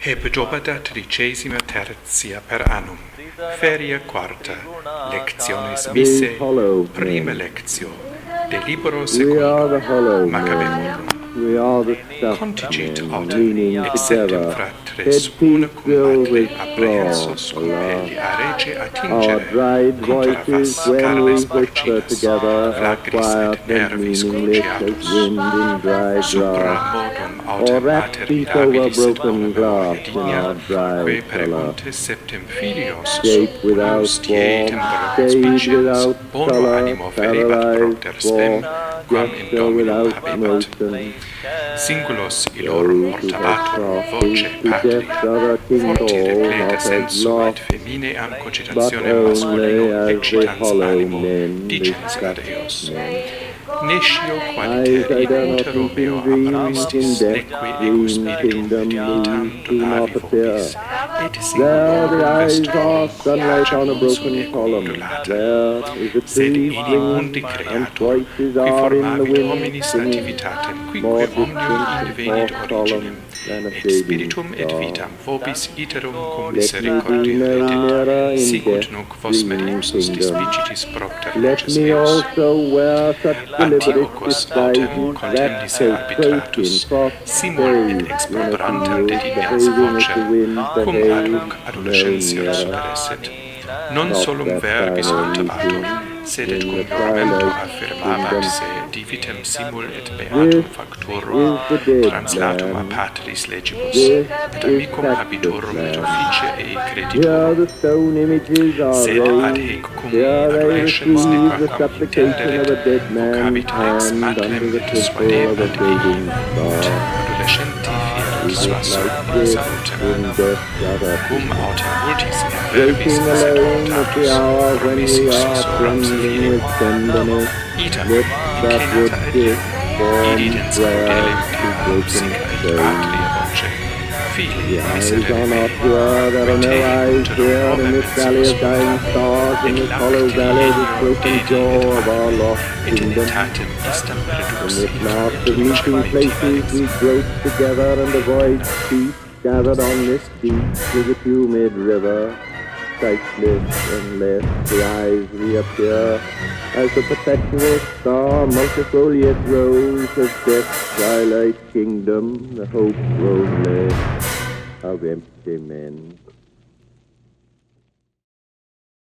Hebdomada 33 per annum, feria quarta, lectiones missae, prima lectio, de libro secundum, Macabeorum. Contigit autem, exceptum fratres unacum matre apprehensos cum pelli a rege attingere, contra vas carnes porcinas, flagris et nervis cruciatus, supra modum autem mater mirabilis et cum memoria digna, que pereguntes septem filios subculus dietem propiciens, bono animo ferebat propter spem, quam in dominum habebat. Singulos ilor mortabatur voce patria, forti repleta sensu et feminaeam cogitationem masculinum excitans animo, digens ad eos. Nescio qualiter in utero meo apparistis, neque ego spiritum vitam donavi vobis, et singulorum vestrum coagenum sum ego indulata, sed enim mundi creator, qui formavit hominis nativitatem, quique omnium invenit originem, et spiritum et vitam vobis iterum cum misericordium redet, sicut nunc vos medipsus dispicitis propter leges eos. Antiochos autem contendis arbitratus, simul et exprobrantem dedigens vocem, cum ad hoc adolescentiam superesset. Non solum verbis cultivatum, sed et cum juramento affirmabat se divitem simul et beatum factorum, translatum a patris legibus, et amicum habitorum et officia ei creditorum. Sed ad hec cum adolescens nequacam intenderet, vocabit ex matrem et suadebat ei, ut adolescenti fier suasum in salutem, cum autem multis in verbis sed voltatus, promissus soram savirem. Itam, incenata adiem, ididens audelem terram sica et patria voce, fili miserere mei, retei uterum ovem et salus vocabit, et lacti enium dedi et manu, et in etatem istam reduxit, gathered on this beach with a humid river, sightless unless the eyes reappear, as the perpetual star multifoliate rose of death's twilight kingdom, the hope only of empty men.